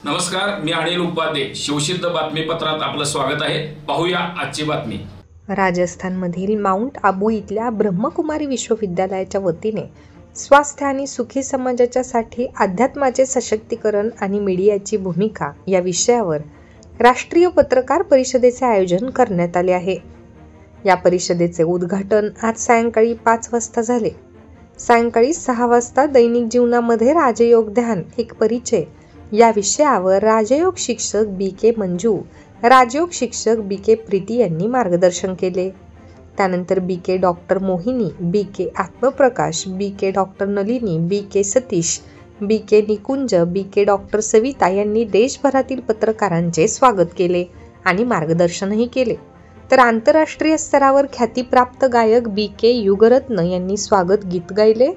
नमस्कार, मी अनिल उपाध्ये. शिवसिद्ध बातमीपत्रात आपलं स्वागत आहे. पाहूया आजची बातमी. राजस्थानमधील माउंट आबू इथल्या ब्रह्मकुमारी विश्वविद्यालयाच्या वतीने स्वास्थ्य आणि सुखी समाजाच्यासाठी अध्यात्माचे सशक्तीकरण आणि मीडियाची भूमिका या विषयावर राष्ट्रीय पत्रकार परिषदेचे आयोजन करण्यात आले आहे. या परिषदेचे उद्घाटन आज सायंकाळी 5 वाजता झाले. सायंकाळी 6 वाजता दैनिक जीवनामध्ये राजयोग ध्यान एक परिचय या विषयावर राजयोग शिक्षक बी.के. मंजू, राजयोग शिक्षक बी.के. प्रीती यांनी मार्गदर्शन केले. त्यानंतर B K. Doctor Mohini, B K. Atmaprakash, B K. Doctor Nalini, B K. Satish, B K. Nikunj, B K. Doctor Savita यांनी देशभरातील पत्रकारांचे स्वागत केले आणि मार्गदर्शनही केले. तर आंतरराष्ट्रीय स्तरावर ख्यातीप्राप्त गायक बी.के. युगरत्न यांनी स्वागत गीत गायले.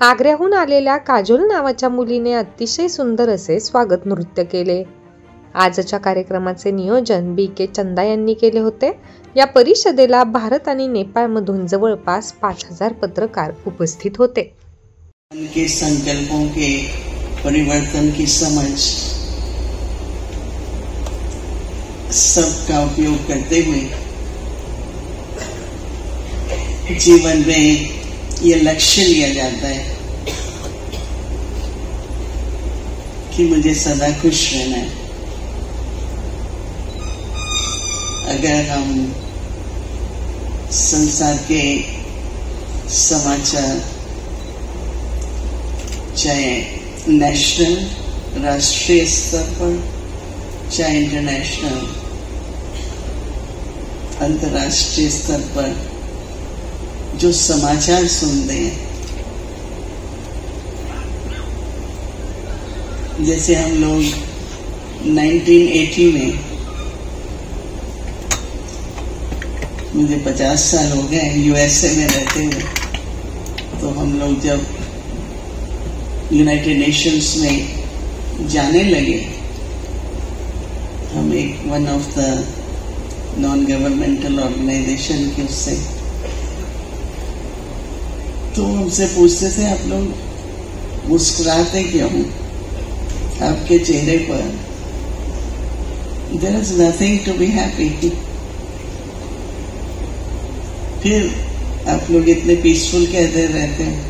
आग्र्याहून आलेल्या काजोल नावाच्या मुलीने अतिशय सुंदर असे स्वागत नृत्य केले. आजच्या कार्यक्रमाचे नियोजन बी.के. चंदा यांनी केले होते. या परिषदेला भारत आणि नेपाळमधून जवळपास 5000 पत्रकार उपस्थित होते. के संकल्पों के परिवर्तन की समझ सबका उपयोग करते हुए जीवन में ये लक्ष्य लिया जाता है कि मुझे सदा खुश रहना है. अगर हम संसार के समाचार चाहे नेशनल राष्ट्रीय स्तर पर चाहे इंटरनेशनल अंतर्राष्ट्रीय स्तर पर जो समाचार सुनते हैं, जैसे हम लोग 1980 में, मुझे 50 साल हो गए यूएसए में रहते हुए, तो हम लोग जब यूनाइटेड नेशंस में जाने लगे, हम एक one of the non governmental organisation के उससे, तो हमसे पूछते थे आप लोग मुस्कुराते क्यों? आपके चेहरे पर there is nothing to be happy. फिर आप लोग इतने पीसफुल कहते रहते हैं.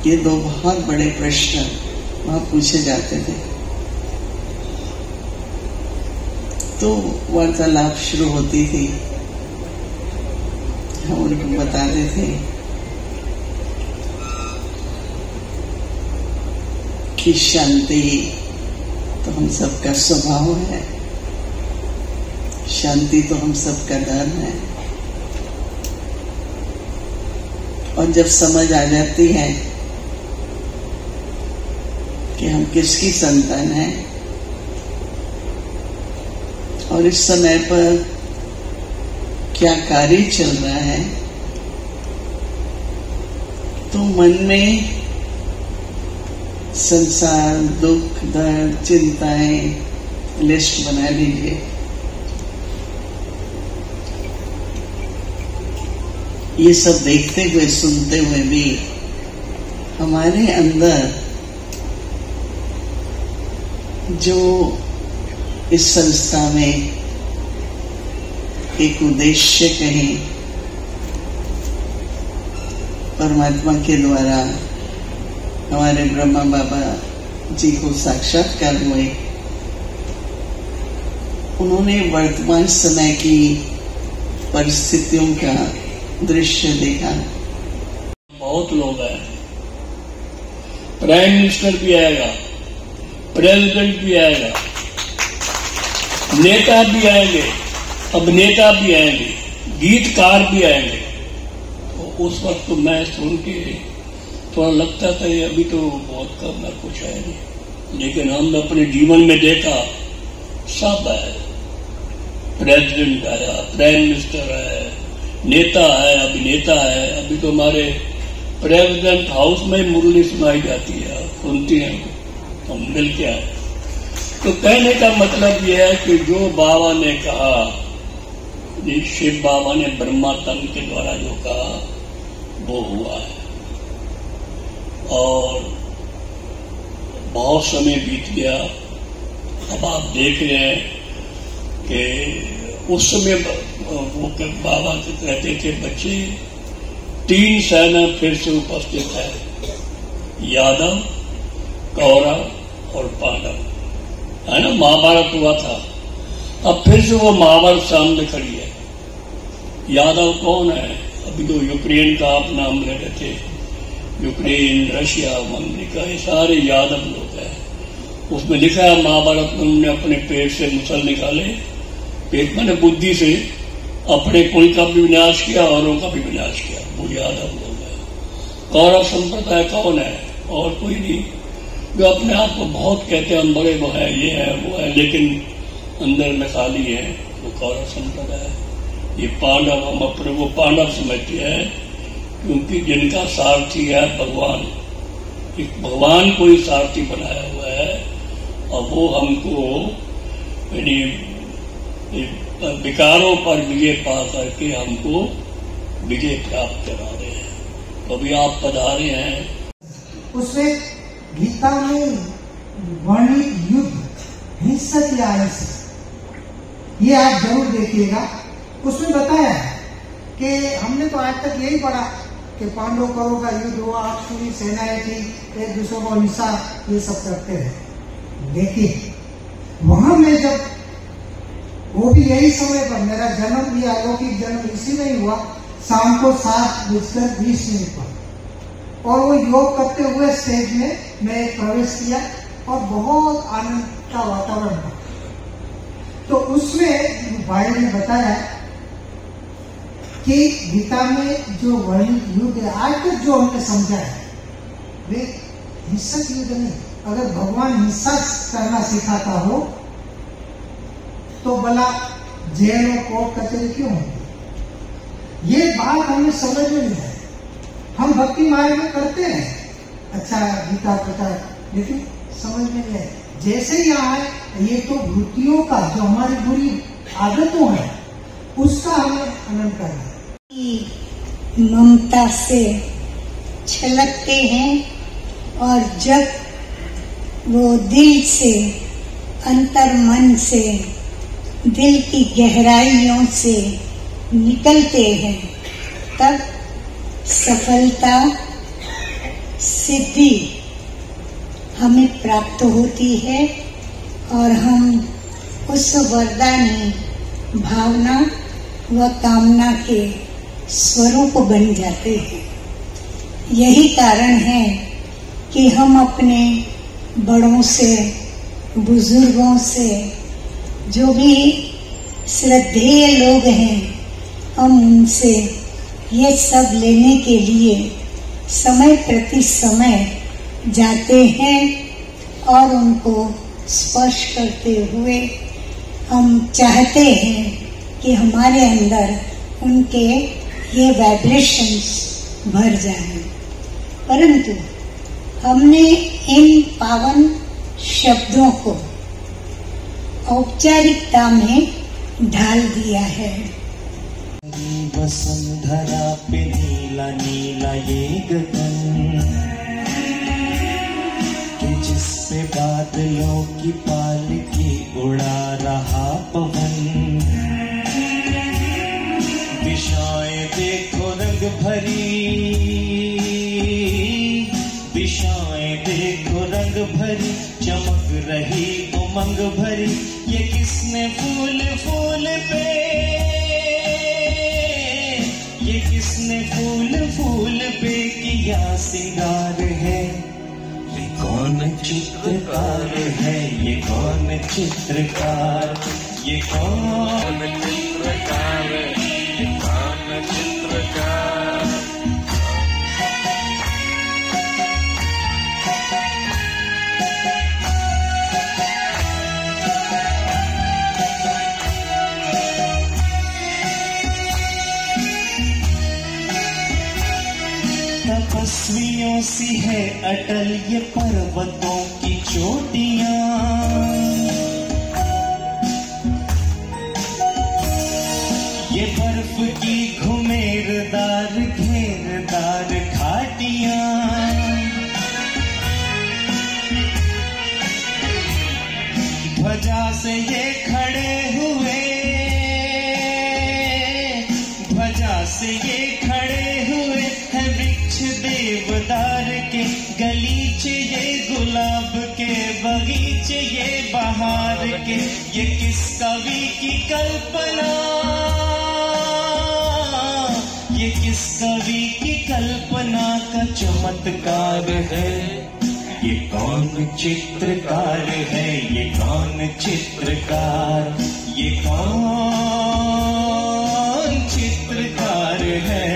ये दो बहुत बड़े प्रश्न वहां पूछे जाते थे. तो वार्तालाप शुरू होती थी. हम उनको बताते थे कि शांति तो हम सबका स्वभाव है, शांति तो हम सबका धर्म है. और जब समझ आ जाती है कि हम किसकी संतान हैं और इस समय पर क्या कार्य चल रहा है, तो मन में संसार, दुख, दर्द, चिंताएं लिस्ट बना लीजिए. ये सब देखते हुए सुनते हुए भी हमारे अंदर जो इस संस्था में एक उद्देश्य कहें, परमात्मा के द्वारा हमारे ब्रह्मा बाबा जी को साक्षात्कार हुए, उन्होंने वर्तमान समय की परिस्थितियों का दृश्य देखा. बहुत लोग हैं, प्राइम मिनिस्टर भी आएगा, प्रेसिडेंट भी आएगा, नेता भी आएंगे, अभिनेता भी आएंगे, गीतकार भी आएंगे. तो उस वक्त तो मैं सुन के थोड़ा लगता था ये अभी तो बहुत कम है, कुछ है नहीं. लेकिन हमने अपने जीवन में देखा सब है. प्रेसिडेंट आया, प्राइम मिनिस्टर है, नेता है, अभिनेता है. अभी तो हमारे प्रेसिडेंट हाउस में मुरली सुनाई जाती है, सुनती हैं, हम मिलके आए. तो कहने का मतलब यह है कि जो बाबा ने कहा, शिव बाबा ने ब्रह्मा तंत्र के द्वारा जो कहा वो हुआ है. और बहुत समय बीत गया, अब आप देख रहे हैं कि उस समय वो बाबा कहते थे बच्चे 3 सेना फिर से उपस्थित है, यादव, कौरव और पांडव, है ना। महाभारत हुआ था, अब फिर से वो महाभारत सामने खड़ी है। यादव कौन है? अभी तो यूक्रेन का आप नाम ले रहे थे, यूक्रेन, रशिया, अमेरिका, ये सारे यादव लोग हैं। उसमें लिखा है महाभारत में उन्होंने अपने पेट से मुसल निकाले, पेट मैंने बुद्धि से अपने कुल का भी विनाश किया, औरों का भी विनाश किया, वो यादव लोग हैं। कौरव संप्रदाय कौन है? और कोई नहीं, जो अपने आप को बहुत कहते हैं हम बड़े वो है, ये है वो है, लेकिन अंदर में खाली है, वो कौरव संप्रदाय है। ये पांडव हम अपने वो पांडव समझते हैं, क्योंकि जिनका सारथी है भगवान, एक भगवान को ही सारथी बनाया हुआ है, और वो हमको विकारों पर विजय पा करके हमको विजय प्राप्त करा रहे हैं। तो अभी आप पधारे हैं। उसमें गीता में वर्णित युद्ध हिंसक या अहिंसक, ये आप जरूर देखिएगा। उसमें बताया है कि हमने तो आज तक यही पढ़ा कि पांडव कौरव का युद्ध हुआ, पूरी सेनाएं थी, एक दूसरे को हिंसा ये सब करते हैं। देखिए वहां में जब वो भी यही समय पर, मेरा जन्म भी अलौकिक जन्म इसी में ही हुआ, शाम को 7:20 पर, और वो योग करते हुए स्टेज में मैं प्रवेश किया और बहुत आनंद का वातावरण था। तो उसमें भाई ने बताया कि गीता में जो वर्णित युद्ध है, आज तक जो हमने समझा है, वे हिंसक युद्ध नहीं। अगर भगवान हिंसा करना सिखाता हो तो भला जेल और कोर्ट कचहरी क्यों होती? ये बात हमें समझ में नहीं है। हम भक्ति मार्ग में करते हैं अच्छा गीता प्रचार, लेकिन समझ में नहीं है। जैसे यहाँ है, ये तो वृत्तियों का, जो हमारी बुरी आदतों है, उसका हमें हनन करना है। ममता से छलकते हैं, और जब वो दिल से, अंतर मन से, दिल की गहराइयों से निकलते हैं, तब सफलता, सिद्धि हमें प्राप्त होती है, और हम उस वरदानी भावना व कामना के स्वरूप बन जाते हैं। यही कारण है कि हम अपने बड़ों से, बुजुर्गों से, जो भी श्रद्धेय लोग हैं, हम उनसे ये सब लेने के लिए समय प्रति समय जाते हैं, और उनको स्पर्श करते हुए हम चाहते हैं कि हमारे अंदर उनके ये वाइब्रेशंस भर जाएं। परंतु हमने इन पावन शब्दों को औपचारिकता में ढाल दिया है। वसुंधरा पे नीला नीला ये गगन, कि जिससे बादलों की पालकी उड़ा रहा पवन। दिशाएं देखो रंग भरी, दिशाएं देखो रंग भरी, चमक रही उमंग भरी। ये किसने फूल फूल पे, ये किसने फूल फूल पे किया सिंगार है? ये कौन चित्रकार है? ये कौन चित्रकार? ये कौन चित्रकार? ये कौन चित्रकार? तपस्वियों सी है अटल ये पर्वतों की चोटियां, ये बर्फ की घुमेरदार घेरदार घाटियां। ध्वजा से ये खड़े हुए, ध्वजा से ये खड़े हुए है वृक्ष देवदार के, गलीचे ये गुलाब के, बगीचे ये बहार के। ये किस कवि की कल्पना, ये किस कवि की कल्पना का चमत्कार है। ये कौन चित्रकार है, ये कौन चित्रकार, ये कौन चित्रकार है।